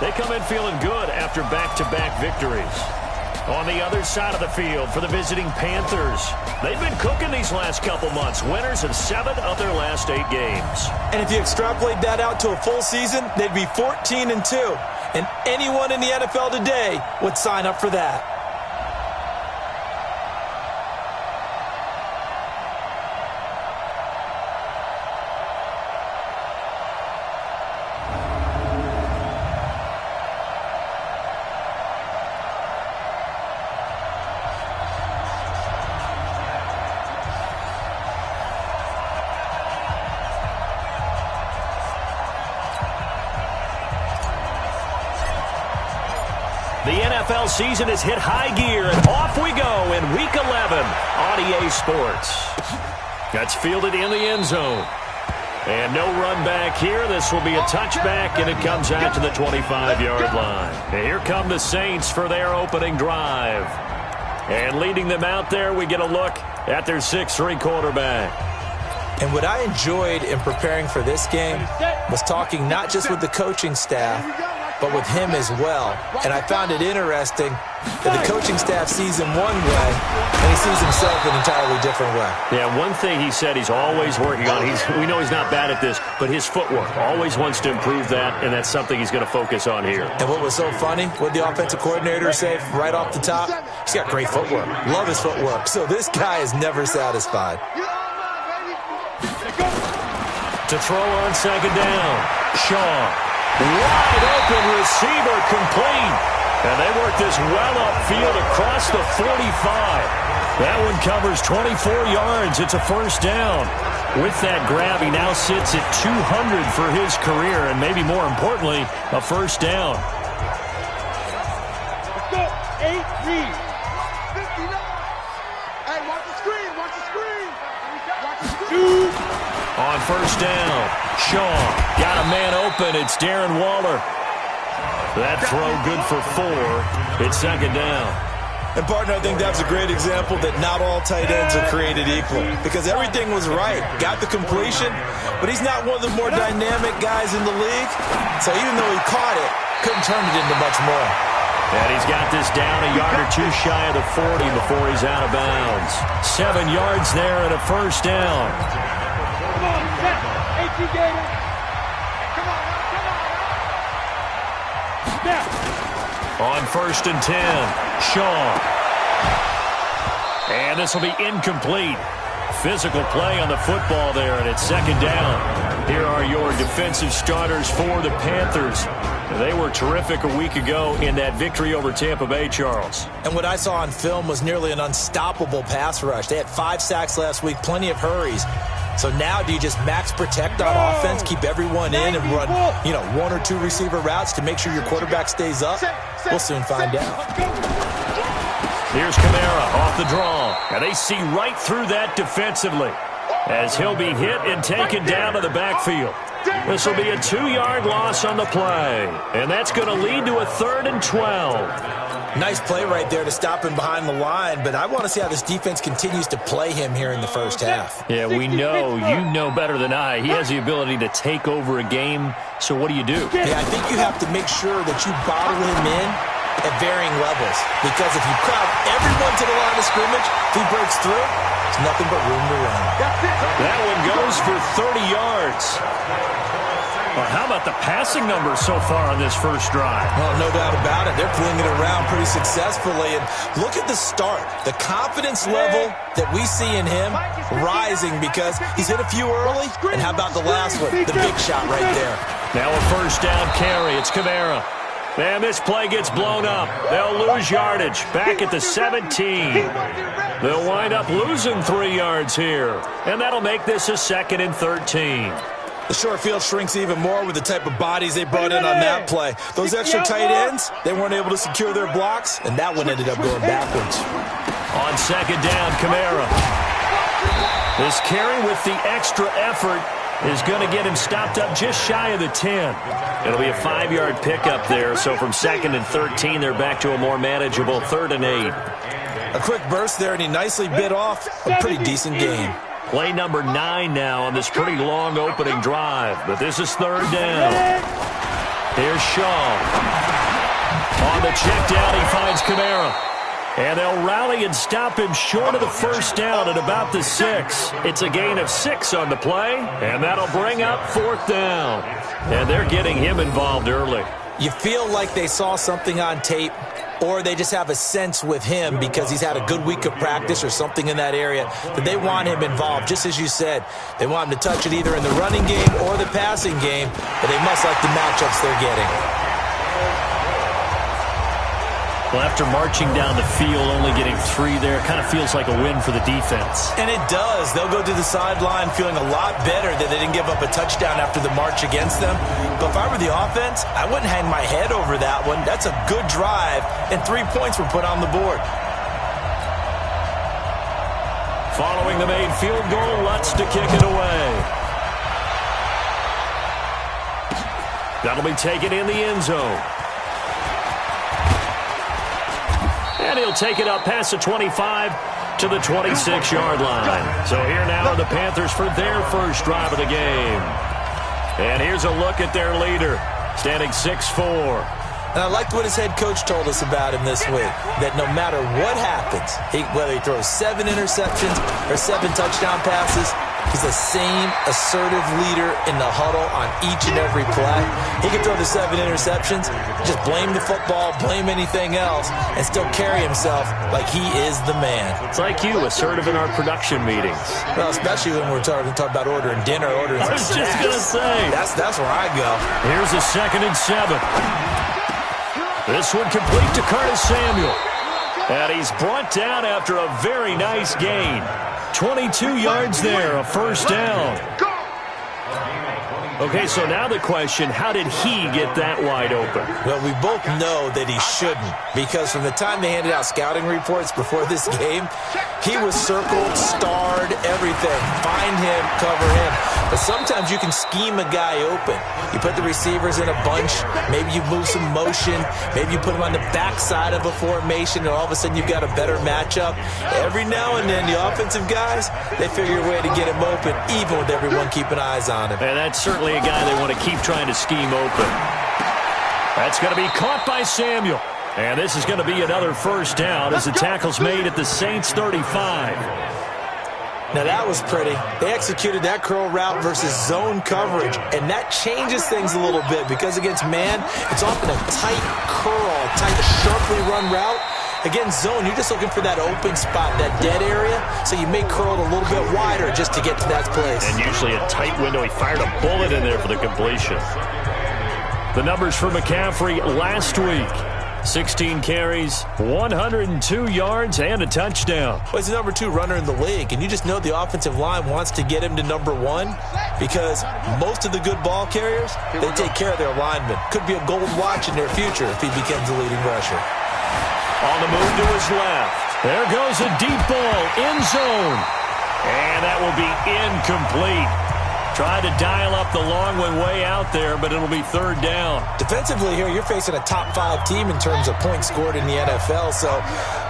They come in feeling good after back-to-back victories. On the other side of the field for the visiting Panthers, they've been cooking these last couple months. Winners of 7 of their last 8 games. And if you extrapolate that out to a full season, they'd be 14-2. And anyone in the NFL today would sign up for that. The NFL season has hit high gear, and off we go in Week 11 on EA Sports. That's fielded in the end zone. And no run back here. This will be a touchback, and it comes out to the 25-yard line. And here come the Saints for their opening drive. And leading them out there, we get a look at their 6'3" quarterback. And what I enjoyed in preparing for this game was talking not just with the coaching staff, but with him as well. And I found it interesting that the coaching staff sees him one way, and he sees himself an entirely different way. Yeah, one thing he said he's always working on, we know he's not bad at this, but his footwork, always wants to improve that, and that's something he's going to focus on here. And what was so funny, what the offensive coordinator say right off the top? He's got great footwork. Love his footwork. So this guy is never satisfied. To throw on second down, Shaw. Wide open receiver complete. And they work this well upfield across the 45. That one covers 24 yards. It's a first down. With that grab, he now sits at 200 for his career, and maybe more importantly, a first down. Let's go. 8 read. 59. Hey, watch the screen. Watch the screen. Watch the screen. On first down, Shaw got a man open. It's Darren Waller. That throw good for 4. It's second down. And, partner, I think that's a great example that not all tight ends are created equal, because everything was right. Got the completion, but he's not one of the more dynamic guys in the league. So even though he caught it, couldn't turn it into much more. And he's got this down a yard or two shy of the 40 before he's out of bounds. 7 yards there and a first down. Come on, set. AT Gator. Come on, Step. On first and 10, Shaw. And this will be incomplete. Physical play on the football there, and it's second down. Here are your defensive starters for the Panthers. They were terrific a week ago in that victory over Tampa Bay, Charles. And what I saw on film was nearly an unstoppable pass rush. They had 5 sacks last week, plenty of hurries. So now do you just max protect on offense, keep everyone in, and run, 1 or 2 receiver routes to make sure your quarterback stays up? We'll soon find out. Here's Kamara off the draw, and they see right through that defensively as he'll be hit and taken down to the backfield. This will be a 2-yard loss on the play, and that's going to lead to a 3rd and 12. Nice play right there to stop him behind the line, but I want to see how this defense continues to play him here in the first half. Yeah, we know, you know better than I, he has the ability to take over a game, so what do you do? Yeah, I think you have to make sure that you bottle him in at varying levels, because if you crowd everyone to the line of scrimmage, if he breaks through, there's nothing but room to run. That one goes for 30 yards. Well, how about the passing numbers so far on this first drive? Well, no doubt about it. They're flinging it around pretty successfully. And look at the start. The confidence level that we see in him rising because he's hit a few early. And how about the last one? The big shot right there. Now a first down carry. It's Kamara. And this play gets blown up. They'll lose yardage. Back at the 17. They'll wind up losing 3 yards here. And that'll make this a 2nd and 13. The short field shrinks even more with the type of bodies they brought in on that play. Those extra tight ends, they weren't able to secure their blocks, and that one ended up going backwards. On second down, Kamara. This carry with the extra effort is going to get him stopped up just shy of the 10. It'll be a 5-yard pickup there, so from 2nd and 13, they're back to a more manageable 3rd and 8. A quick burst there, and he nicely bit off a pretty decent game. Play number 9 now on this pretty long opening drive, but this is 3rd down. Here's Shaw. On the check down, he finds Kamara. And they'll rally and stop him short of the first down at about the 6. It's a gain of 6 on the play, and that'll bring up 4th down. And they're getting him involved early. You feel like they saw something on tape, or they just have a sense with him because he's had a good week of practice or something in that area that they want him involved. Just as you said, they want him to touch it either in the running game or the passing game, but they must like the matchups they're getting. Well, after marching down the field, only getting 3 there, kind of feels like a win for the defense. And it does. They'll go to the sideline feeling a lot better that they didn't give up a touchdown after the march against them. But if I were the offense, I wouldn't hang my head over that one. That's a good drive, and 3 points were put on the board. Following the made field goal, Lutz to kick it away. That'll be taken in the end zone. And he'll take it up past the 25 to the 26-yard line. So here now are the Panthers for their first drive of the game. And here's a look at their leader, standing 6'4". And I liked what his head coach told us about him this week, that no matter what happens, whether he throws 7 interceptions or 7 touchdown passes, he's the same assertive leader in the huddle on each and every play. He can throw the 7 interceptions, just blame the football, blame anything else, and still carry himself like he is the man. It's like you, assertive in our production meetings. Well, especially when we're talking about ordering dinner, ordering some snacks. I was just going to say. That's where I go. Here's a 2nd and 7. This one complete to Curtis Samuel. And he's brought down after a very nice gain. 22 yards there, a first down. Okay, so now the question, how did he get that wide open? Well, we both know that he shouldn't, because from the time they handed out scouting reports before this game, he was circled, starred, everything. Find him, cover him. But sometimes you can scheme a guy open. You put the receivers in a bunch. Maybe you move some motion. Maybe you put them on the backside of a formation, and all of a sudden you've got a better matchup. Every now and then, the offensive guys, they figure a way to get him open, even with everyone keeping eyes on him. And that's certainly a guy they want to keep trying to scheme open. That's going to be caught by Samuel. And this is going to be another first down as the tackle's made at the Saints 35. Now that was pretty. They executed that curl route versus zone coverage, and that changes things a little bit because against man, it's often a tight curl, tight, sharply run route. Against zone, you're just looking for that open spot, that dead area, so you may curl it a little bit wider just to get to that place. And usually a tight window. He fired a bullet in there for the completion. The numbers for McCaffrey last week. 16 carries, 102 yards, and a touchdown. Well, he's the number 2 runner in the league, and you just know the offensive line wants to get him to number 1 because most of the good ball carriers, they take care of their linemen. Could be a gold watch in their future if he becomes the leading rusher. On the move to his left. There goes a deep ball, end zone. And that will be incomplete. Tried to dial up the long one way out there, but it'll be 3rd down. Defensively here, you're facing a top 5 team in terms of points scored in the NFL. So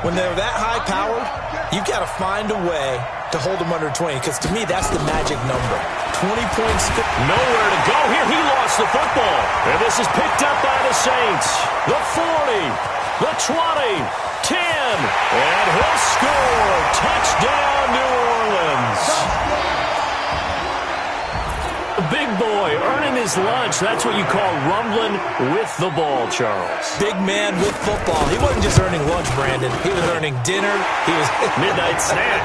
when they're that high-powered, you've got to find a way to hold them under 20, because to me, that's the magic number. 20 points. Nowhere to go here. He lost the football. And this is picked up by the Saints. The 40, the 20, 10, and he'll score. Touchdown, New Orleans. The big boy earning his lunch. That's what you call rumbling with the ball, Charles. Big man with football. He wasn't just earning lunch, Brandon. He was earning dinner. He was midnight snack.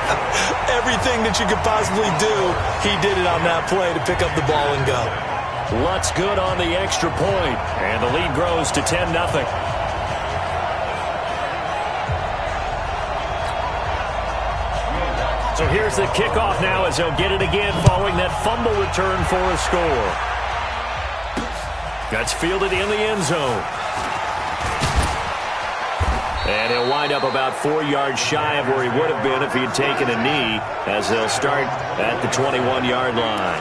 Everything that you could possibly do, he did it on that play to pick up the ball and go. Lutz good on the extra point, and the lead grows to 10-0. So here's the kickoff now as they'll get it again following that fumble return for a score. That's fielded in the end zone. And he'll wind up about 4 yards shy of where he would have been if he had taken a knee, as they'll start at the 21-yard line.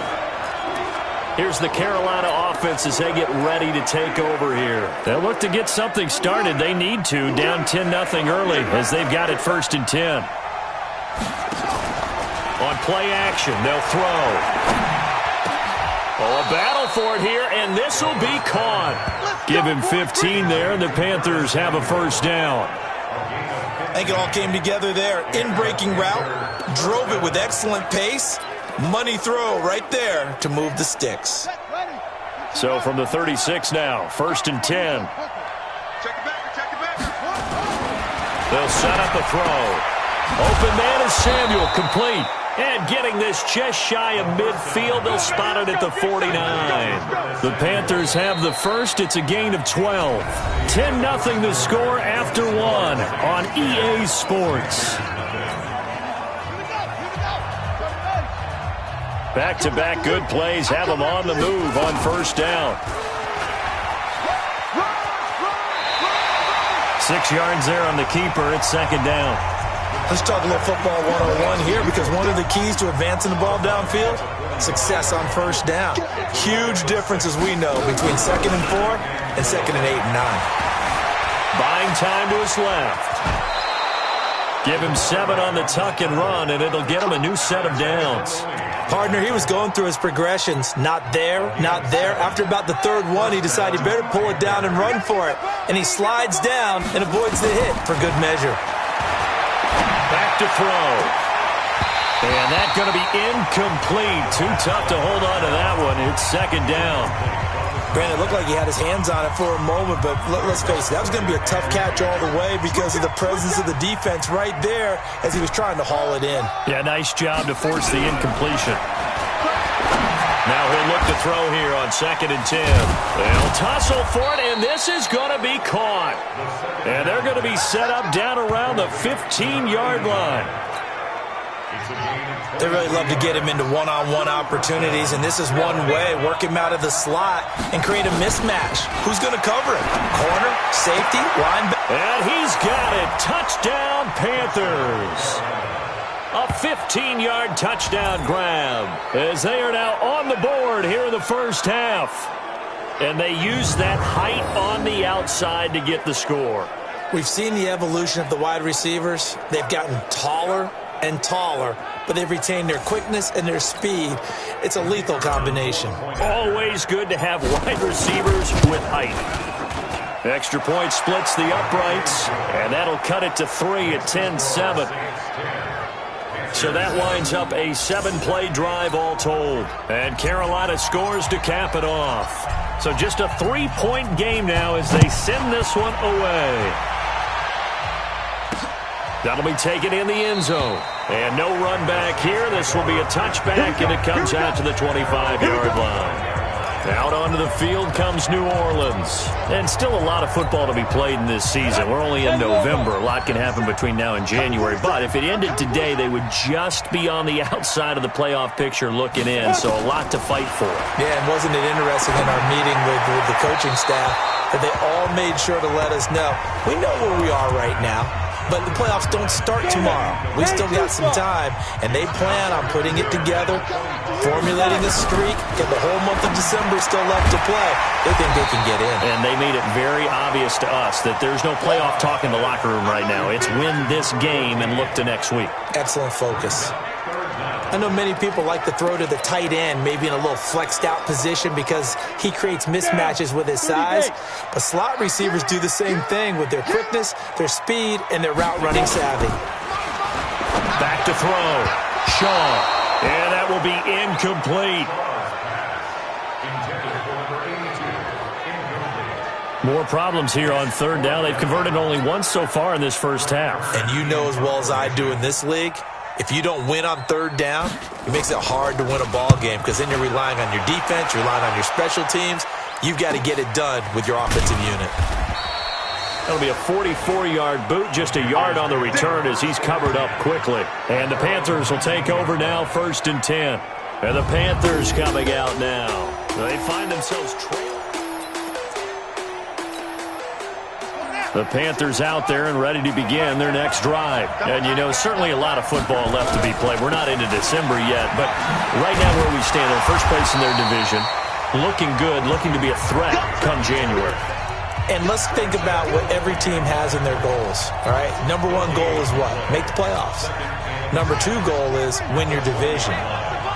Here's the Carolina offense as they get ready to take over here. They'll look to get something started. They need to, down 10-0 early as they've got it 1st and 10. On play action, they'll throw. Oh, a battle for it here, and this will be caught. Give him 15 there, and the Panthers have a first down. I think it all came together there. In-breaking route, drove it with excellent pace. Money throw right there to move the sticks. So from the 36 now, 1st and 10. They'll set up a throw. Open man is Samuel, complete. And getting this just shy of midfield, they'll spot it at the 49. The Panthers have the first. It's a gain of 12. 10-0 the score after one on EA Sports. Back-to-back good plays have them on the move on first down. 6 yards there on the keeper. It's second down. Let's talk a little football 101 here, because one of the keys to advancing the ball downfield, success on first down. Huge difference, as we know, between 2nd and 4 and 2nd and 8 and 9. Buying time to his left. Give him 7 on the tuck and run, and it'll get him a new set of downs. Partner, he was going through his progressions. Not there, not there. After about the 3rd one, he decided he better pull it down and run for it. And he slides down and avoids the hit for good measure. Back to throw. And that's going to be incomplete. Too tough to hold on to that one. It's second down. Granted, it looked like he had his hands on it for a moment, but let's face it, that was going to be a tough catch all the way because of the presence of the defense right there as he was trying to haul it in. Yeah, nice job to force the incompletion. Now he'll look to throw here on 2nd and 10. They'll tussle for it, and this is going to be caught. And they're going to be set up down around the 15-yard line. They really love to get him into one-on-one opportunities, and this is one way. Work him out of the slot and create a mismatch. Who's going to cover it? Corner, safety, linebacker. And he's got it. Touchdown, Panthers. A 15-yard touchdown grab as they are now on the board here in the first half. And they use that height on the outside to get the score. We've seen the evolution of the wide receivers. They've gotten taller and taller, but they've retained their quickness and their speed. It's a lethal combination. Always good to have wide receivers with height. Extra point splits the uprights, and that'll cut it to 3 at 10-7. So that winds up a 7-play drive all told. And Carolina scores to cap it off. So just a 3-point game now as they send this one away. That'll be taken in the end zone. And no run back here. This will be a touchback, and it comes out to the 25-yard line. Out onto the field comes New Orleans. And still a lot of football to be played in this season. We're only in November. A lot can happen between now and January. But if it ended today, they would just be on the outside of the playoff picture looking in. So a lot to fight for. Yeah, and wasn't it interesting in our meeting with the coaching staff that they all made sure to let us know, we know where we are right now. But the playoffs don't start tomorrow. We still got some time, and they plan on putting it together, formulating a streak, and the whole month of December still left to play. They think they can get in. And they made it very obvious to us that there's no playoff talk in the locker room right now. It's win this game and look to next week. Excellent focus. I know many people like to throw to the tight end, maybe in a little flexed out position because he creates mismatches with his size. But slot receivers do the same thing with their quickness, their speed, and their route running savvy. Back to throw. Shaw. And that will be incomplete. More problems here on third down. They've converted only once so far in this first half. And you know as well as I do in this league, if you don't win on third down, it makes it hard to win a ball game because then you're relying on your defense, you're relying on your special teams. You've got to get it done with your offensive unit. That'll be a 44-yard boot, just a yard on the return as he's covered up quickly. And the Panthers will take over now, 1st and 10. And the Panthers coming out now. They find themselves trailing. The Panthers out there and ready to begin their next drive. And, you know, certainly a lot of football left to be played. We're not into December yet, but right now where we stand, in first place in their division, looking good, looking to be a threat come January. And let's think about what every team has in their goals, all right? Number one goal is what? Make the playoffs. Number two goal is win your division.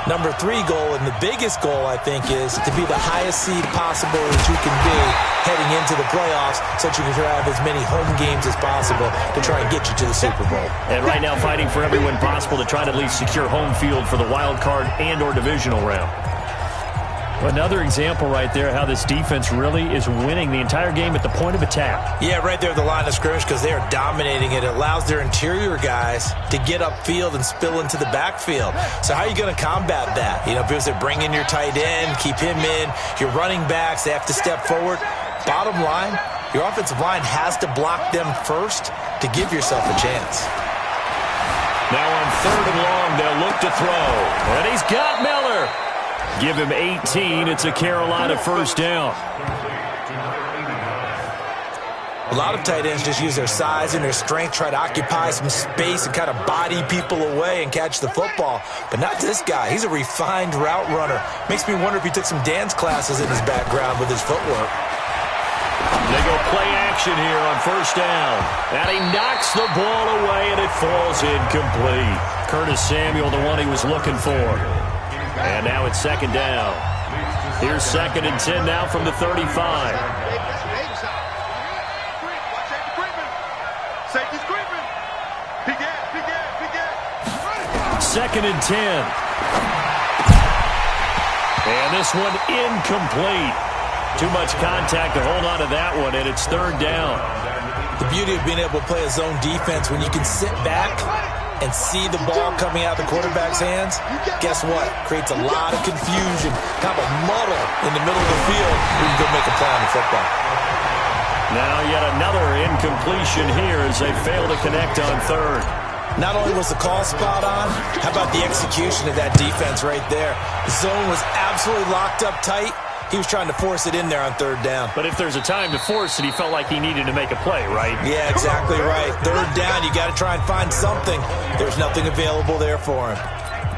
Number 3 goal, and the biggest goal, I think, is to be the highest seed possible that you can be heading into the playoffs so that you can have as many home games as possible to try and get you to the Super Bowl. And right now fighting for every win possible to try to at least secure home field for the wild card and or divisional round. Another example right there how this defense really is winning the entire game at the point of attack. Yeah, right there at the line of scrimmage because they are dominating it. It allows their interior guys to get upfield and spill into the backfield. So how are you going to combat that? You know, if it bring in your tight end, keep him in, your running backs, they have to step forward. Bottom line, your offensive line has to block them first to give yourself a chance. Now on 3rd and long, they'll look to throw. And he's got Miller. Give him 18. It's a Carolina first down. A lot of tight ends just use their size and their strength, try to occupy some space and kind of body people away and catch the football. But not this guy. He's a refined route runner. Makes me wonder if he took some dance classes in his background with his footwork. They go play action here on first down. And he knocks the ball away, and it falls incomplete. Curtis Samuel, the one he was looking for. And now it's 2nd down. Here's 2nd and 10 now from the 35. Safety's creeping. Peek it. 2nd and 10. And this one incomplete. Too much contact to hold on to that one, and it's 3rd down. The beauty of being able to play a zone defense when you can sit back and see the ball coming out of the quarterback's hands, guess what? Creates a lot of confusion, kind of a muddle in the middle of the field where you can go make a play on the football. Now yet another incompletion here as they fail to connect on 3rd. Not only was the call spot on, how about the execution of that defense right there? The zone was absolutely locked up tight. He was trying to force it in there on 3rd down. But if there's a time to force it, he felt like he needed to make a play, right? Yeah, exactly right. 3rd down, you got to try and find something. There's nothing available there for him.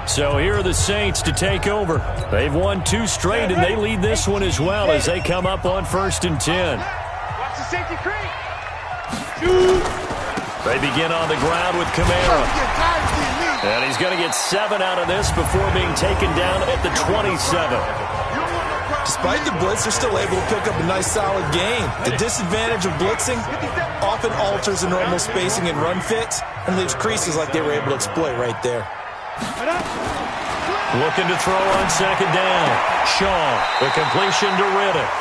So here are the Saints to take over. They've won 2 straight, and they lead this one as well as they come up on 1st and 10. Watch the safety creep. They begin on the ground with Kamara. And he's going to get 7 out of this before being taken down at the 27. Despite the blitz, they're still able to pick up a nice, solid gain. The disadvantage of blitzing often alters the normal spacing and run fits and leaves creases like they were able to exploit right there. Looking to throw on 2nd down. Shaw, the completion to Riddick.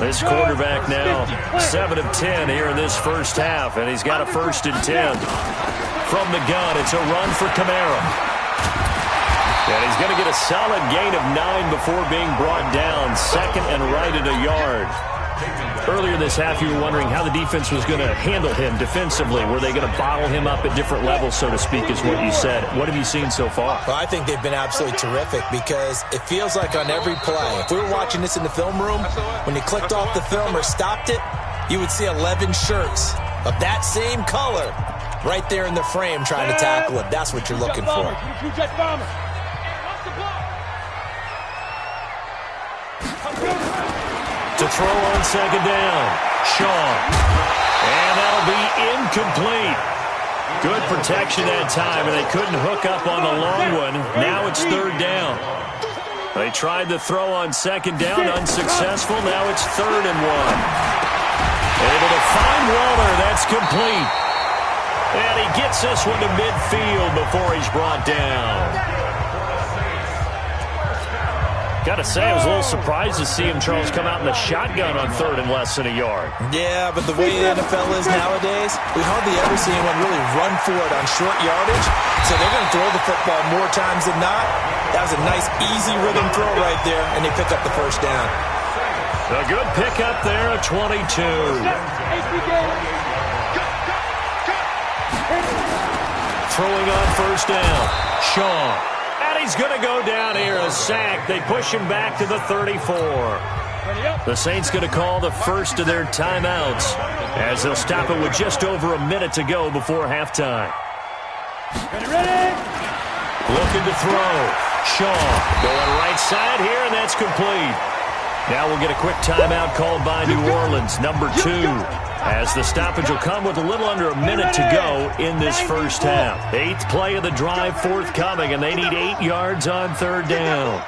This quarterback now 7 of 10 here in this first half, and he's got a 1st and 10. From the gun, it's a run for Kamara. And he's going to get a solid gain of 9 before being brought down. 2nd and right at a yard. Earlier this half, you were wondering how the defense was going to handle him defensively. Were they going to bottle him up at different levels, so to speak, is what you said. What have you seen so far? Well, I think they've been absolutely terrific because it feels like on every play, if we were watching this in the film room, when you clicked off the film or stopped it, you would see 11 shirts of that same color right there in the frame trying to tackle it. That's what you're looking for. To throw on 2nd down. Shaw. And that'll be incomplete. Good protection that time, and they couldn't hook up on the long one. Now it's 3rd down. They tried to throw on 2nd down, unsuccessful. Now it's 3rd and 1. Able to find Waller. That's complete. And he gets this one to midfield before he's brought down. Got to say, I was a little surprised to see him, Charles, come out in the shotgun on 3rd and less than a yard. Yeah, but the way the NFL is nowadays, we hardly ever see anyone really run for it on short yardage. So they're going to throw the football more times than not. That was a nice, easy rhythm throw right there, and they pick up the 1st down. A good pickup there at 22. Throwing on 1st down. Shaw. And he's going to go down here, a sack. They push him back to the 34. The Saints going to call the first of their timeouts as they'll stop it with just over a minute to go before halftime. Looking to throw. Shaw going right side here, and that's complete. Now we'll get a quick timeout called by New Orleans, number 2. As the stoppage will come with a little under a minute to go in this first half. 8th play of the drive forthcoming, and they need 8 yards on third down.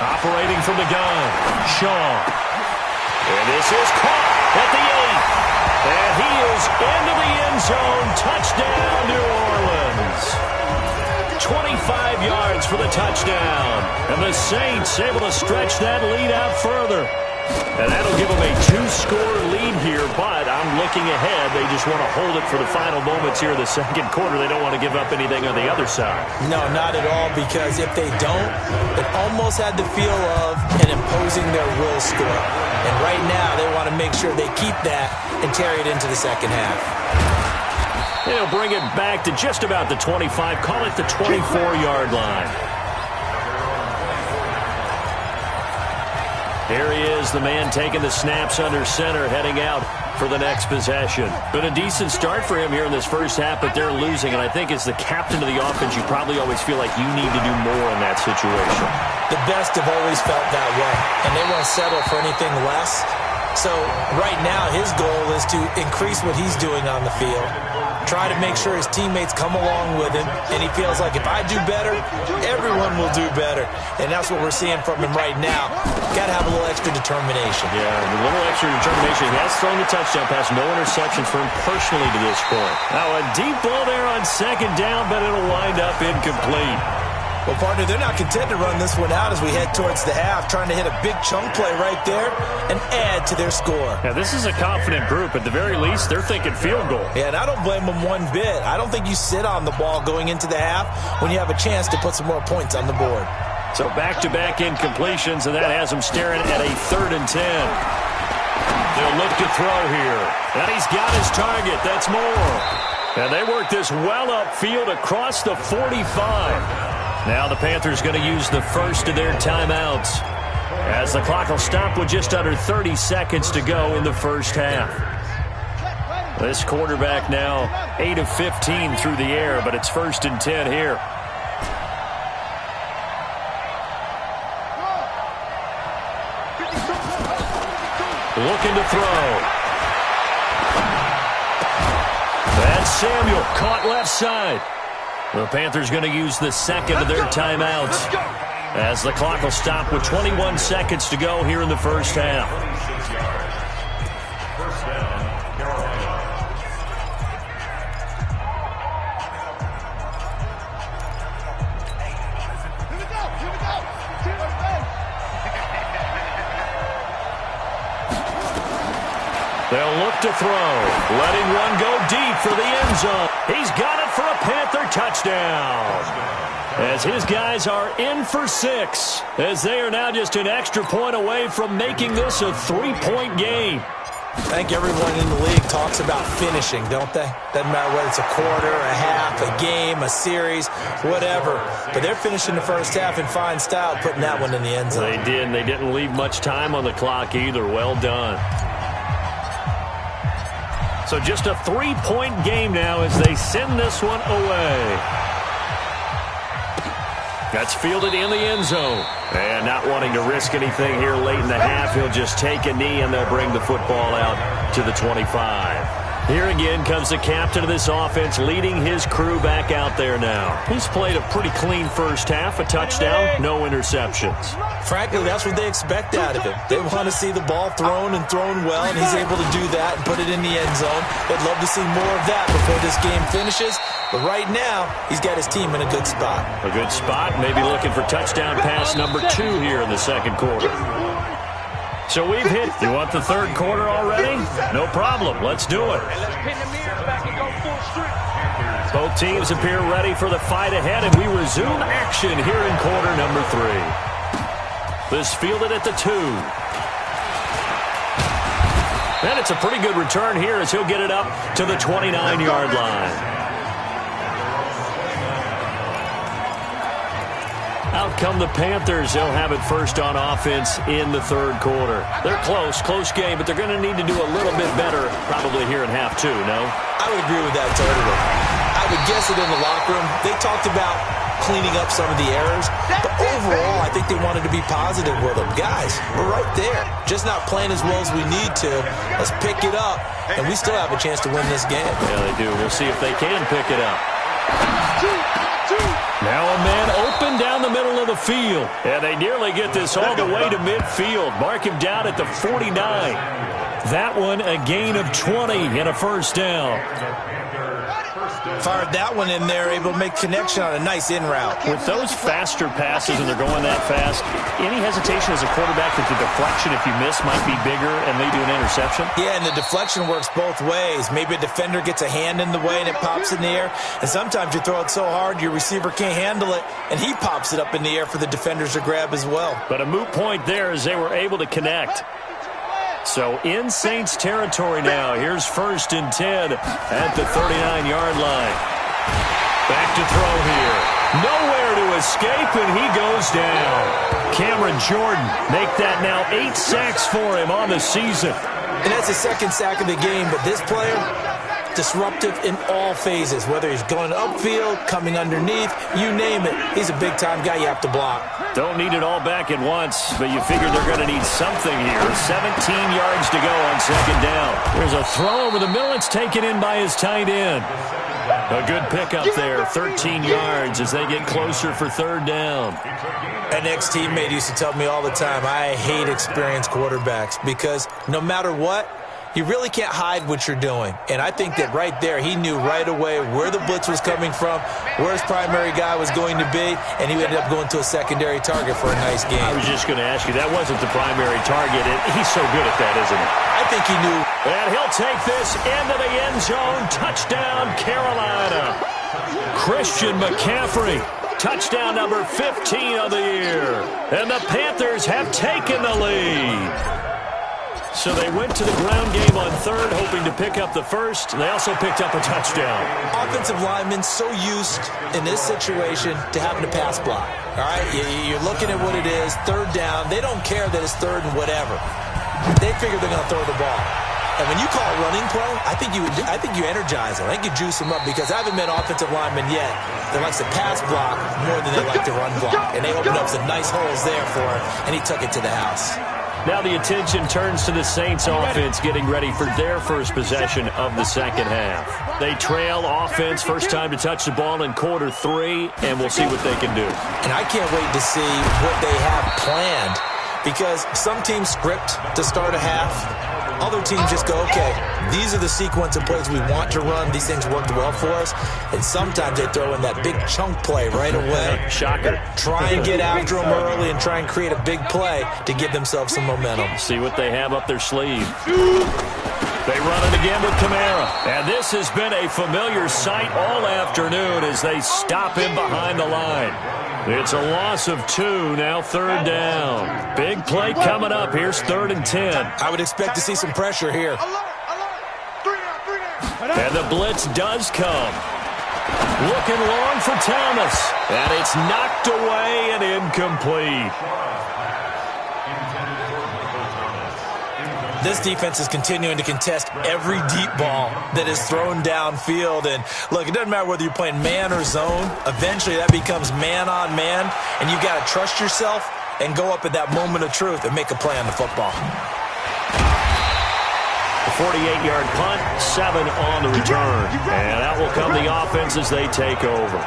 Operating from the gun, Shaw. And this is caught at the 8th. And he is into the end zone. Touchdown, New Orleans. 25 yards for the touchdown. And the Saints able to stretch that lead out further. And that'll give them a 2-score lead here, but I'm looking ahead. They just want to hold it for the final moments here in the second quarter. They don't want to give up anything on the other side. No, not at all, because if they don't, it almost had the feel of an imposing their will score. And right now, they want to make sure they keep that and carry it into the second half. They'll bring it back to just about the 25, call it the 24-yard line. Here he is, the man taking the snaps under center, heading out for the next possession. Been a decent start for him here in this first half, but they're losing. And I think as the captain of the offense, you probably always feel like you need to do more in that situation. The best have always felt that way, and they won't settle for anything less. So right now, his goal is to increase what he's doing on the field, try to make sure his teammates come along with him, and he feels like if I do better, everyone will do better. And that's what we're seeing from him right now. Got to have a little extra determination. Yeah, a little extra determination. He has thrown the touchdown pass, no interceptions for him personally to this point. Now a deep ball there on second down, but it'll wind up incomplete. Well, partner, they're not content to run this one out as we head towards the half, trying to hit a big chunk play right there and add to their score. Yeah, this is a confident group. At the very least, they're thinking field goal. Yeah, and I don't blame them one bit. I don't think you sit on the ball going into the half when you have a chance to put some more points on the board. So back-to-back incompletions, and that has them staring at a 3rd and 10. They'll look to throw here. And he's got his target. That's more. And they work this well upfield across the 45. Now the Panthers going to use the first of their timeouts as the clock will stop with just under 30 seconds to go in the first half. This quarterback now 8 of 15 through the air, but it's 1st and 10 here. Looking to throw. That's Samuel, caught left side. The Panthers going to use the second of their timeouts as the clock will stop with 21 seconds to go here in the first half. They'll look to throw, letting one go deep for the end zone. He's got it for a Panther touchdown. As his guys are in for 6, as they are now just an extra point away from making this a 3-point game. I think everyone in the league talks about finishing, don't they? Doesn't matter whether it's a quarter, a half, a game, a series, whatever. But they're finishing the first half in fine style, putting that one in the end zone. They did, and they didn't leave much time on the clock either. Well done. So just a 3-point game now as they send this one away. That's fielded in the end zone. And not wanting to risk anything here late in the half, he'll just take a knee and they'll bring the football out to the 25. Here again comes the captain of this offense, leading his crew back out there now. He's played a pretty clean first half, a touchdown, no interceptions. Frankly, that's what they expect out of him. They want to see the ball thrown and thrown well, and he's able to do that and put it in the end zone. They'd love to see more of that before this game finishes. But right now, he's got his team in a good spot. A good spot, maybe looking for touchdown pass number 2 here in the second quarter. So we've hit. You want the third quarter already? No problem. Let's do it. Both teams appear ready for the fight ahead, and we resume action here in quarter number 3. This fielded at the 2. And it's a pretty good return here as he'll get it up to the 29-yard line. Out come the Panthers. They'll have it first on offense in the third quarter. They're close game, but they're going to need to do a little bit better probably here in half 2, no? I would agree with that totally. I would guess it in the locker room. They talked about cleaning up some of the errors. But overall, I think they wanted to be positive with them. Guys, we're right there. Just not playing as well as we need to. Let's pick it up, and we still have a chance to win this game. Yeah, they do. We'll see if they can pick it up. Now a man open down the middle of the field. And they nearly get this all the way to midfield. Mark him down at the 49. That one a gain of 20 and a first down. Fired that one in there, able to make connection on a nice in route. With those faster passes and they're going that fast, any hesitation as a quarterback that the deflection, if you miss, might be bigger and lead to an interception? Yeah, and the deflection works both ways. Maybe a defender gets a hand in the way and it pops in the air. And sometimes you throw it so hard your receiver can't handle it, and he pops it up in the air for the defenders to grab as well. But a moot point there as they were able to connect. So in Saints territory now. Here's 1st and 10 at the 39-yard line. Back to throw here. Nowhere to escape, and he goes down. Cameron Jordan make that now 8 sacks for him on the season. And that's the second sack of the game, but this player, disruptive in all phases, whether he's going upfield, coming underneath, you name it. He's a big-time guy you have to block. Don't need it all back at once, but you figure they're going to need something here. 17 yards to go on second down. There's a throw over the middle. It's taken in by his tight end. A good pickup there, 13 yards as they get closer for third down. An ex-teammate used to tell me all the time, I hate experienced quarterbacks because no matter what, you really can't hide what you're doing. And I think that right there, he knew right away where the blitz was coming from, where his primary guy was going to be, and he ended up going to a secondary target for a nice game. I was just going to ask you, that wasn't the primary target. He's so good at that, isn't he? I think he knew. And he'll take this into the end zone. Touchdown, Carolina. Christian McCaffrey. Touchdown number 15 of the year. And the Panthers have taken the lead. So they went to the ground game on third, hoping to pick up the first. They also picked up a touchdown. Offensive linemen so used in this situation to having to pass block. All right, you're looking at what it is, third down. They don't care that it's third and whatever. They figure they're going to throw the ball. And when you call a running play, I think you energize them. I think you juice them up because I haven't met offensive linemen yet that likes to pass block more than they like to run block. And they opened up some nice holes there for him, and he took it to the house. Now the attention turns to the Saints offense getting ready for their first possession of the second half. They trail offense, first time to touch the ball in quarter 3, and we'll see what they can do. And I can't wait to see what they have planned because some teams script to start a half. Other teams just go, okay, these are the sequence of plays we want to run. These things worked well for us. And sometimes they throw in that big chunk play right away. Shocker. Try and get after them early and try and create a big play to give themselves some momentum. See what they have up their sleeve. They run it again with Kamara. And this has been a familiar sight all afternoon as they stop him behind the line. It's a loss of 2, now third down. Big play coming up. Here's 3rd and 10. I would expect to see some pressure here. And the blitz does come. Looking long for Thomas. And it's knocked away and incomplete. This defense is continuing to contest every deep ball that is thrown downfield. And look, it doesn't matter whether you're playing man or zone. Eventually that becomes man on man. And you've got to trust yourself and go up at that moment of truth and make a play on the football. A 48-yard punt, 7 on the return. And out will come the offense as they take over.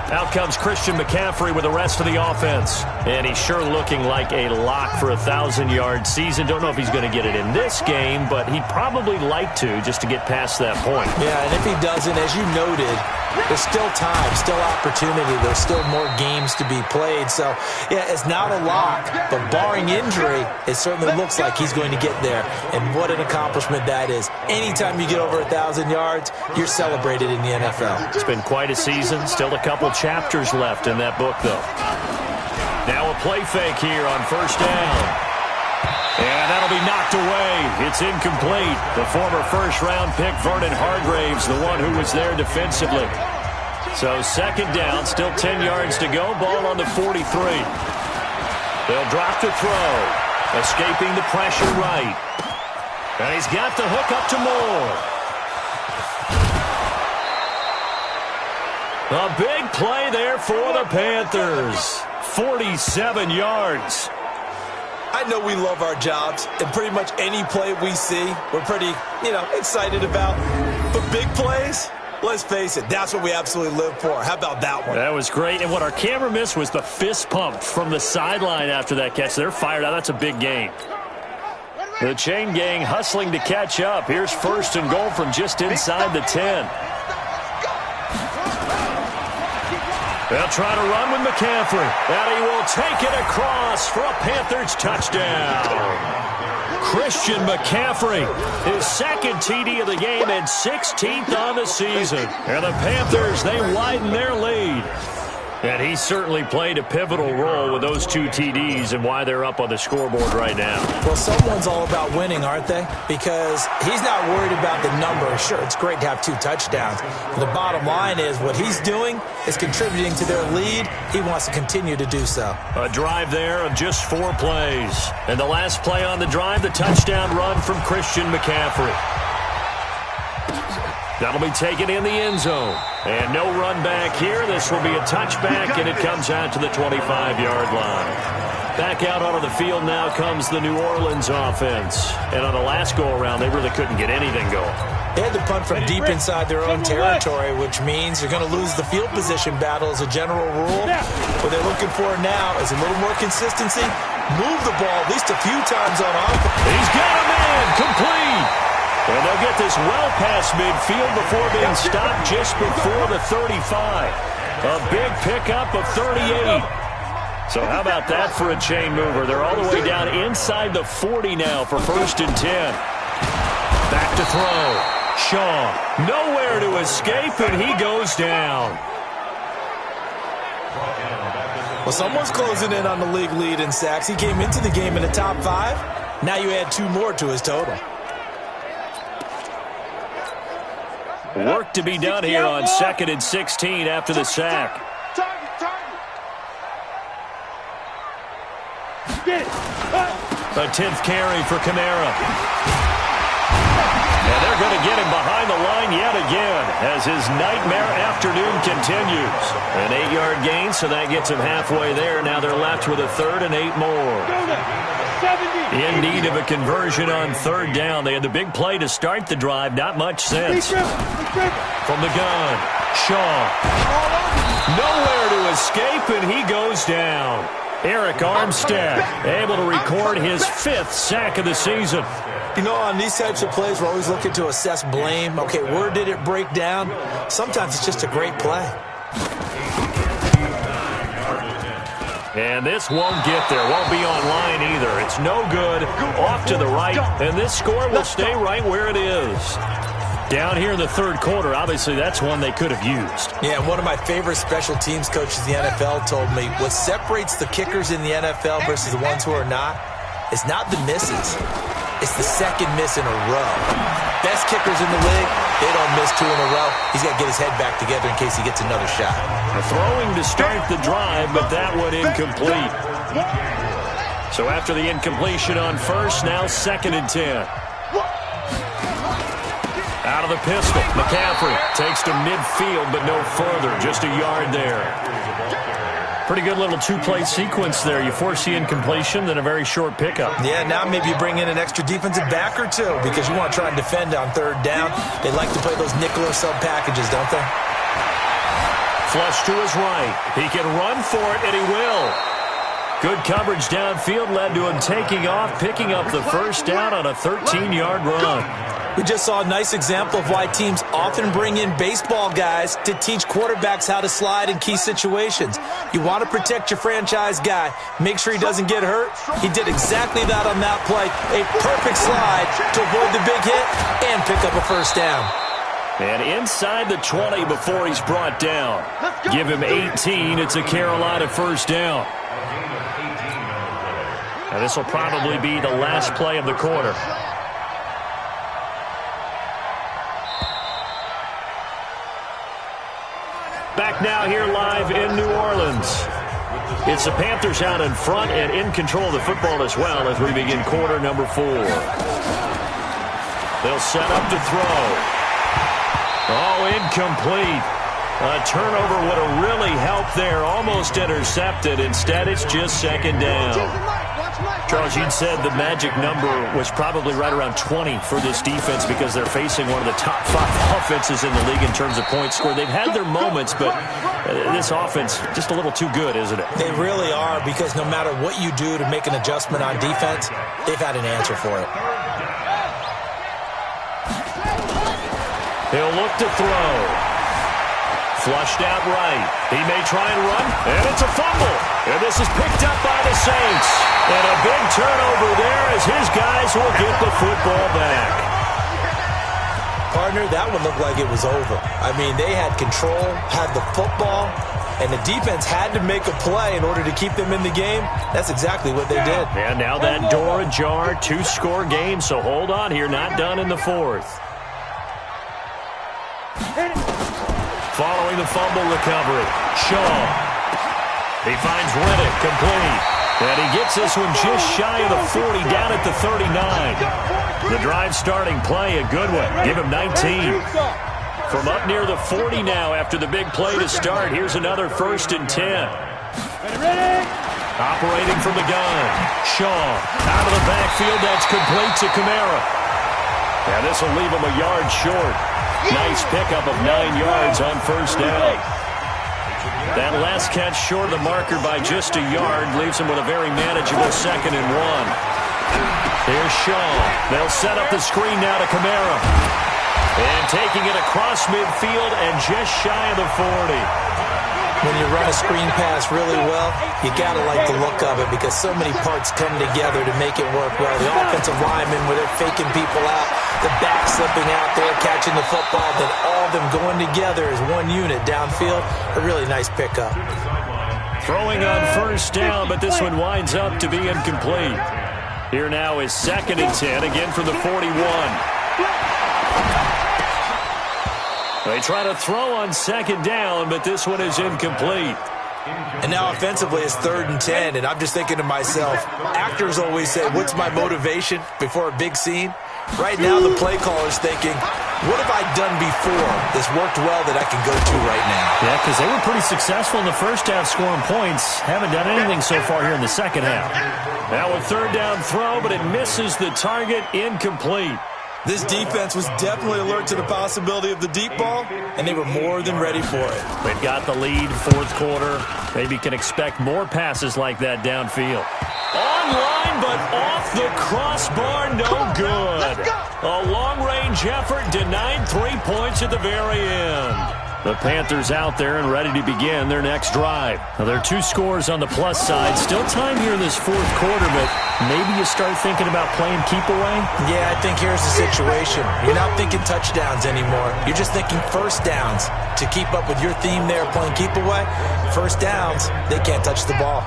Out comes Christian McCaffrey with the rest of the offense. And he's sure looking like a lock for a 1,000-yard season. Don't know if he's going to get it in this game, but he'd probably like to just to get past that point. Yeah, and if he doesn't, as you noted, there's still time, still opportunity. There's still more games to be played. So, yeah, it's not a lock, but barring injury, it certainly looks like he's going to get there. And what an accomplishment that is. Anytime you get over 1,000 yards, you're celebrated in the NFL. It's been quite a season. Still a couple chapters left in that book, though. Now a play fake here on first down. And that'll be knocked away. It's incomplete. The former first-round pick, Vernon Hargraves, the one who was there defensively. So second down, still 10 yards to go. Ball on the 43. They'll drop the throw. Escaping the pressure right. And he's got the hook up to Moore. A big play there for the Panthers. 47 yards. I know we love our jobs, and pretty much any play we see, we're pretty, excited about. But big plays, let's face it, that's what we absolutely live for. How about that one? That was great. And what our camera missed was the fist pump from the sideline after that catch. They're fired out. That's a big gain. The chain gang hustling to catch up. Here's 1st and goal from just inside the 10. They'll try to run with McCaffrey. And he will take it across for a Panthers touchdown. Christian McCaffrey, his 2nd TD of the game and 16th on the season. And the Panthers, they widen their lead. And he certainly played a pivotal role with those 2 TDs and why they're up on the scoreboard right now. Well, someone's all about winning, aren't they? Because he's not worried about the number. Sure, it's great to have 2 touchdowns. But the bottom line is what he's doing is contributing to their lead. He wants to continue to do so. A drive there of just 4 plays. And the last play on the drive, the touchdown run from Christian McCaffrey. That'll be taken in the end zone. And no run back here. This will be a touchback, and it comes out to the 25-yard line. Back out onto the field now comes the New Orleans offense. And on the last go-around, they really couldn't get anything going. They had to punt from deep inside their own territory, which means you're going to lose the field position battle as a general rule. What they're looking for now is a little more consistency. Move the ball at least a few times on offense. He's got a man complete. And they'll get this well past midfield before being stopped just before the 35. A big pickup of 38. So how about that for a chain mover? They're all the way down inside the 40 now for 1st and 10. Back to throw. Shaw, nowhere to escape, and he goes down. Well, someone's closing in on the league lead in sacks. He came into the game in the top 5. Now you add 2 more to his total. Work to be done here on 2nd and 16 after the sack. A 10th carry for Kamara. And they're going to get him behind the line yet again as his nightmare afternoon continues. An 8-yard gain, so that gets him halfway there. Now they're left with a 3rd and 8 more. In need of a conversion on 3rd down. They had the big play to start the drive. Not much sense. From the gun, Shaw. Nowhere to escape, and he goes down. Eric Armstead able to record his 5th sack of the season. On these types of plays, we're always looking to assess blame. Okay, where did it break down? Sometimes it's just a great play. And this won't get there. Won't be online either. It's no good. Off to the right. And this score will stay right where it is. Down here in the 3rd quarter, obviously that's one they could have used. Yeah, and one of my favorite special teams coaches in the NFL told me what separates the kickers in the NFL versus the ones who are not is not the misses. It's the 2nd miss in a row. Best kickers in the league, they don't miss 2 in a row. He's got to get his head back together in case he gets another shot. Throwing to start the drive, but that one incomplete. So after the incompletion on 1st, now 2nd and 10. Out of the pistol, McCaffrey takes to midfield, but no further. Just a yard there. Pretty good little 2-play sequence there. You force the incompletion, then a very short pickup. Yeah, now maybe you bring in an extra defensive back or 2 because you want to try and defend on 3rd down. They like to play those nickel or sub packages, don't they? Flush to his right. He can run for it, and he will. Good coverage downfield led to him taking off, picking up the 1st down on a 13-yard run. We just saw a nice example of why teams often bring in baseball guys to teach quarterbacks how to slide in key situations. You want to protect your franchise guy. Make sure he doesn't get hurt. He did exactly that on that play. A perfect slide to avoid the big hit and pick up a 1st down. And inside the 20 before he's brought down. Give him 18. It's a Carolina 1st down. And this will probably be the last play of the quarter. Back now here live in New Orleans. It's the Panthers out in front and in control of the football as well as we begin quarter number 4. They'll set up to throw. Oh, incomplete. A turnover would have really helped there. Almost intercepted. Instead, it's just second down. Charles, you'd said the magic number was probably right around 20 for this defense because they're facing one of the top 5 offenses in the league in terms of points scored. They've had their moments, but this offense just a little too good, isn't it? They really are, because no matter what you do to make an adjustment on defense, they've had an answer for it. He'll look to throw. Flushed out right. He may try and run, and it's a fumble. And this is picked up by the Saints. And a big turnover there as his guys will get the football back. Partner, that would look like it was over. I mean, they had control, had the football, and the defense had to make a play in order to keep them in the game. That's exactly what they did. And now that door ajar, 2-score game, so hold on here, not done in the 4th. Following the fumble recovery, Shaw. He finds Riddick complete. And he gets this one just shy of the 40, down at the 39. The drive starting play, a good one. Give him 19. From up near the 40 now after the big play to start. Here's another 1st and 10. Operating from the gun. Shaw out of the backfield. That's complete to Kamara. And this will leave him a yard short. Nice pickup of 9 yards on 1st down. That last catch short of the marker by just a yard leaves him with a very manageable 2nd and 1. Here's Shaw. They'll set up the screen now to Kamara. And taking it across midfield and just shy of the 40. When you run a screen pass really well, you got to like the look of it because so many parts come together to make it work well. The offensive linemen, where they're faking people out, the back slipping out there, catching the football, then all of them going together as one unit downfield. A really nice pickup. Throwing on 1st down, but this one winds up to be incomplete. Here now is 2nd and 10, again from the 41. They try to throw on 2nd down, but this one is incomplete. And now offensively it's 3rd and 10, and I'm just thinking to myself, actors always say, what's my motivation before a big scene? Right now the play caller's thinking, what have I done before that's worked well that I can go to right now? Yeah, because they were pretty successful in the first half scoring points. Haven't done anything so far here in the second half. Now a 3rd down throw, but it misses the target, incomplete. This defense was definitely alert to the possibility of the deep ball, and they were more than ready for it. They've got the lead, 4th quarter. Maybe can expect more passes like that downfield. Online, but off the crossbar, no good. A long-range effort denied 3 points at the very end. The Panthers out there and ready to begin their next drive. Now, there are 2 scores on the plus side. Still time here in this 4th quarter, but maybe you start thinking about playing keep away? Yeah, I think here's the situation. You're not thinking touchdowns anymore. You're just thinking 1st downs. To keep up with your theme there, playing keep away, 1st downs, they can't touch the ball.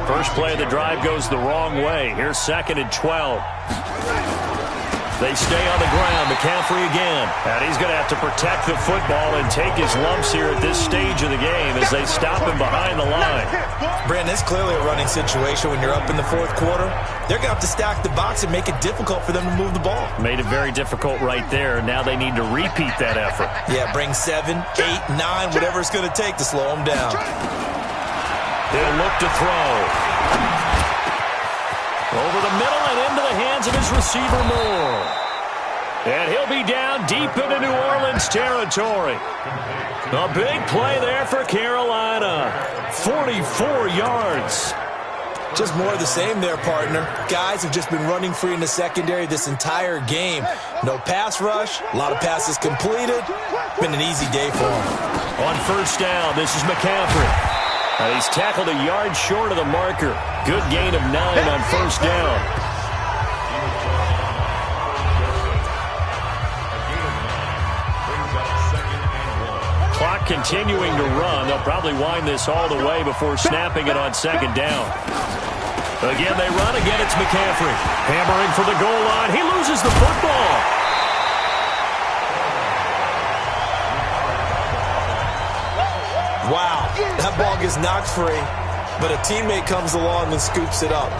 First play of the drive goes the wrong way. Here's 2nd and 12. They stay on the ground. McCaffrey again. And he's going to have to protect the football and take his lumps here at this stage of the game as they stop him behind the line. Brandon, it's clearly a running situation when you're up in the 4th quarter. They're going to have to stack the box and make it difficult for them to move the ball. Made it very difficult right there. Now they need to repeat that effort. Yeah, bring 7, 8, 9, whatever it's going to take to slow them down. He'll look to throw. Over the middle and into the hands of his receiver, Moore. And he'll be down deep into New Orleans territory. A big play there for Carolina. 44 yards. Just more of the same there, partner. Guys have just been running free in the secondary this entire game. No pass rush, a lot of passes completed. Been an easy day for them. On 1st down, this is McCaffrey. And he's tackled a yard short of the marker. Good gain of 9 on 1st down. Clock continuing to run. They'll probably wind this all the way before snapping it on 2nd down. Again, they run. Again, it's McCaffrey. Hammering for the goal line. He loses the football. Wow, that ball gets knocked free, but a teammate comes along and scoops it up.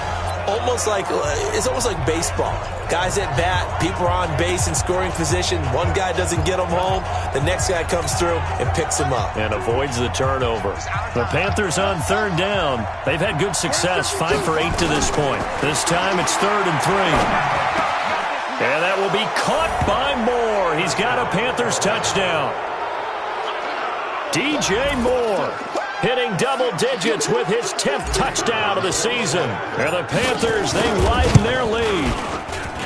It's almost like baseball. Guys at bat, people are on base in scoring position. One guy doesn't get them home. The next guy comes through and picks them up. And avoids the turnover. The Panthers on third down. They've had good success, 5 for 8 to this point. This time it's 3rd and 3. And that will be caught by Moore. He's got a Panthers touchdown. DJ Moore hitting double digits with his 10th touchdown of the season. And the Panthers, they widen their lead.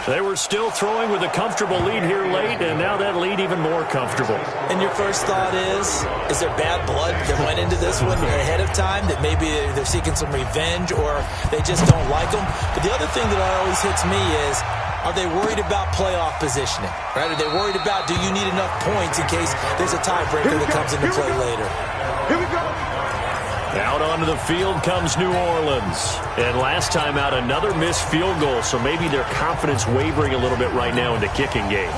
They were still throwing with a comfortable lead here late, and now that lead even more comfortable. And your first thought is there bad blood that went into this one ahead of time, that maybe they're seeking some revenge or they just don't like them? But the other thing that always hits me is, are they worried about playoff positioning? Right? Are they worried about, do you need enough points in case there's a tiebreaker that comes into play later? Here we go. Out onto the field comes New Orleans. And last time out, another missed field goal, so maybe their confidence wavering a little bit right now in the kicking game.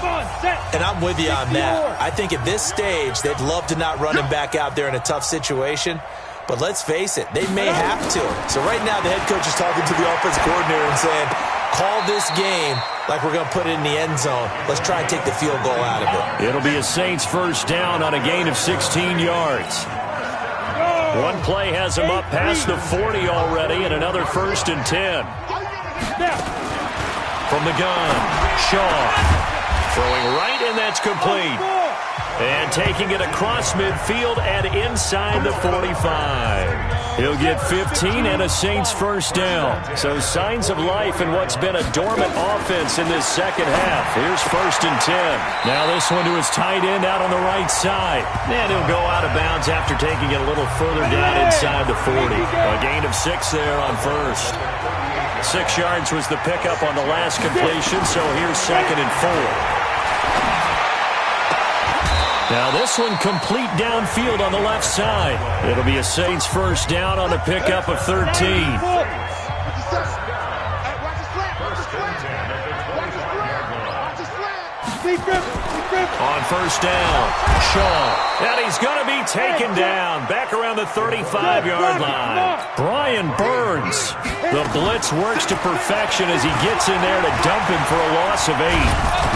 And I'm with you on that. I think at this stage, they'd love to not run him back out there in a tough situation. But let's face it, they may have to. So right now, the head coach is talking to the offense coordinator and saying, call this game like we're going to put it in the end zone. Let's try and take the field goal out of it. It'll be a Saints first down on a gain of 16 yards. One play has him up past the 40 already, and another 1st and 10. From the gun, Shaw throwing right, and that's complete. And taking it across midfield and inside the 45. He'll get 15 and a Saints first down. So signs of life in what's been a dormant offense in this second half. Here's 1st and 10. Now this one to his tight end out on the right side. And he'll go out of bounds after taking it a little further down inside the 40. A gain of 6 there on first. 6 yards was the pickup on the last completion, so here's 2nd and 4. Now this one complete downfield on the left side. It'll be a Saints first down on a pickup of 13. On first down, Shaw. And he's going to be taken down back around the 35-yard line. Brian Burns. The blitz works to perfection as he gets in there to dump him for a loss of 8.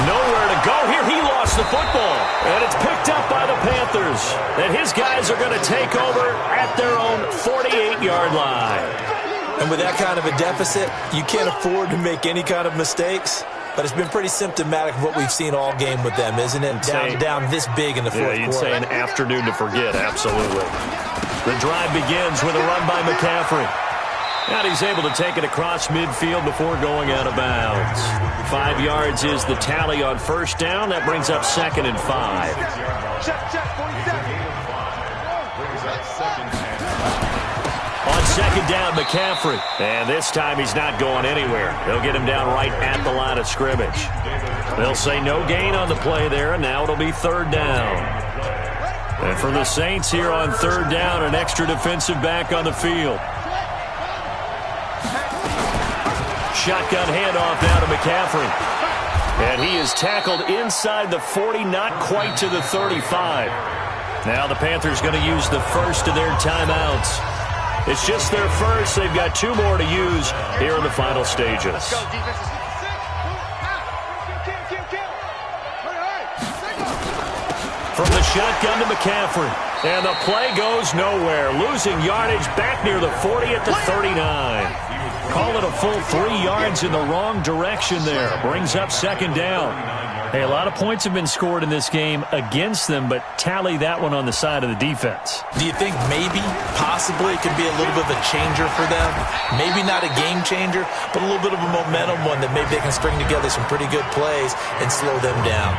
Nowhere to go here. He lost the football. And it's picked up by the Panthers. And his guys are going to take over at their own 48-yard line. And with that kind of a deficit, you can't afford to make any kind of mistakes. But it's been pretty symptomatic of what we've seen all game with them, isn't it? Down this big in the fourth quarter. You'd say an afternoon to forget, absolutely. The drive begins with a run by McCaffrey. And he's able to take it across midfield before going out of bounds. 5 yards is the tally on first down. That brings up 2nd and 5. Check, 47. On second down, McCaffrey. And this time he's not going anywhere. They'll get him down right at the line of scrimmage. They'll say no gain on the play there, and now it'll be 3rd down. And for the Saints here on 3rd down, an extra defensive back on the field. Shotgun handoff now to McCaffrey. And he is tackled inside the 40, not quite to the 35. Now the Panthers going to use the first of their timeouts. It's just their first. They've got 2 more to use here in the final stages. Let's go, defense. From the shotgun to McCaffrey. And the play goes nowhere. Losing yardage back near the 40 at the 39. Call it a full 3 yards in the wrong direction there. Brings up 2nd down. Hey, a lot of points have been scored in this game against them, but tally that one on the side of the defense. Do you think maybe, possibly, it could be a little bit of a changer for them? Maybe not a game changer, but a little bit of a momentum one that maybe they can string together some pretty good plays and slow them down.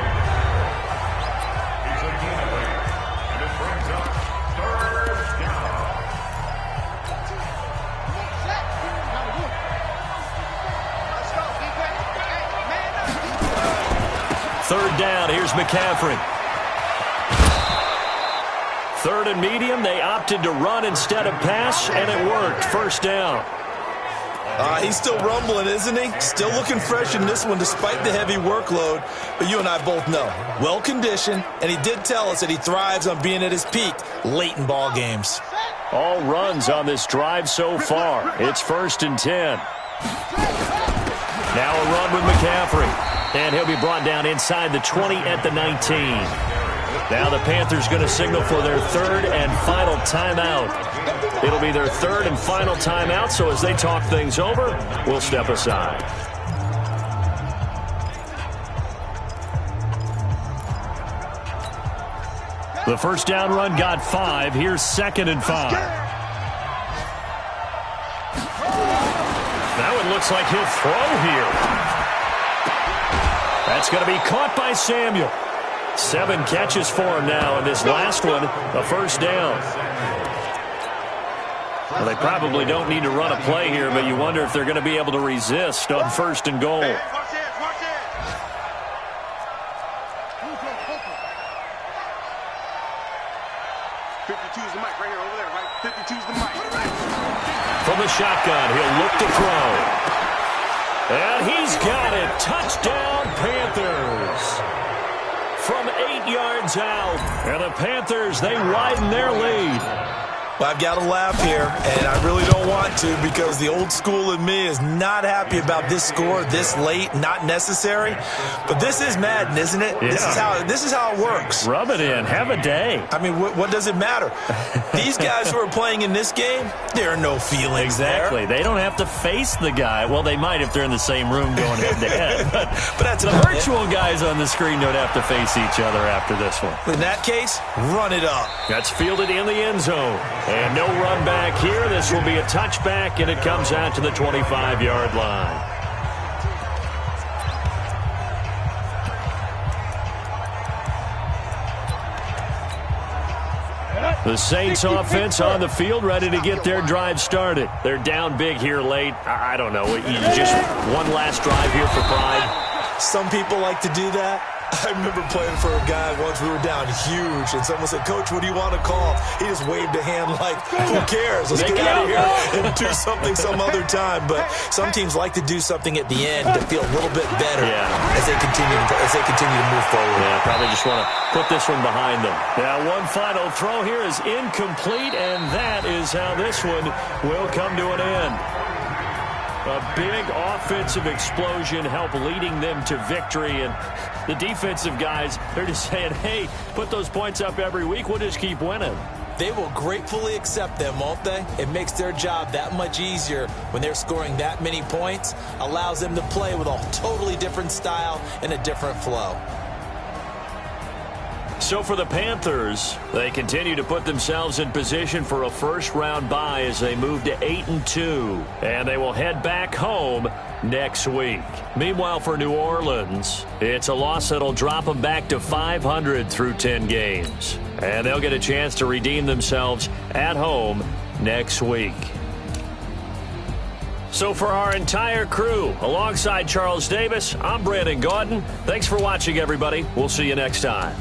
Third down, here's McCaffrey. 3rd and medium, they opted to run instead of pass, and it worked. First down. He's still rumbling, isn't he? Still looking fresh in this one despite the heavy workload. But you and I both know, well-conditioned, and he did tell us that he thrives on being at his peak late in ball games. All runs on this drive so far. It's 1st and 10. Now a run with McCaffrey. And he'll be brought down inside the 20 at the 19. Now the Panthers going to signal for their third and final timeout. It'll be their third and final timeout, so as they talk things over, we'll step aside. The first down run got 5. Here's 2nd and 5. Now it looks like he'll throw here. That's going to be caught by Samuel. 7 catches for him now, and this last one, a first down. Well, they probably don't need to run a play here, but you wonder if they're going to be able to resist on 1st and goal. Watch this, watch this. 52's the mic right here, over there, right? 52's the mic. From the shotgun, he'll look to throw. And he's got it. Touchdown, Panthers. From 8 yards out. And the Panthers, they widen their lead. Well, I've got to laugh here, and I really don't want to because the old school in me is not happy about this score this late, not necessary. But this is Madden, isn't it? Yeah. This is how it works. Rub it in. Have a day. I mean, what does it matter? These guys who are playing in this game, there are no feelings Exactly. there. They don't have to face the guy. Well, they might if they're in the same room going head-to-head. But that's the virtual guys on the screen don't have to face each other after this one. In that case, run it up. That's fielded in the end zone. And no run back here. This will be a touchback, and it comes out to the 25-yard line. The Saints offense on the field, ready to get their drive started. They're down big here late. I don't know. Just one last drive here for pride. Some people like to do that. I remember playing for a guy once. We were down huge, and someone said, "Coach, what do you want to call?" He just waved a hand like, "Who cares? Let's get out of here and do something some other time." But some teams like to do something at the end to feel a little bit better as they continue to move forward. Yeah, probably just want to put this one behind them. Now, one final throw here is incomplete, and that is how this one will come to an end. A big offensive explosion helped leading them to victory, and the defensive guys, they're just saying, hey, put those points up every week, we'll just keep winning. They will gratefully accept them, won't they? It makes their job that much easier when they're scoring that many points, allows them to play with a totally different style and a different flow. So for the Panthers, they continue to put themselves in position for a first-round bye as they move to 8-2, and they will head back home next week. Meanwhile, for New Orleans, it's a loss that'll drop them back to 500 through 10 games, and they'll get a chance to redeem themselves at home next week. So for our entire crew, alongside Charles Davis, I'm Brandon Gaudin. Thanks for watching, everybody. We'll see you next time.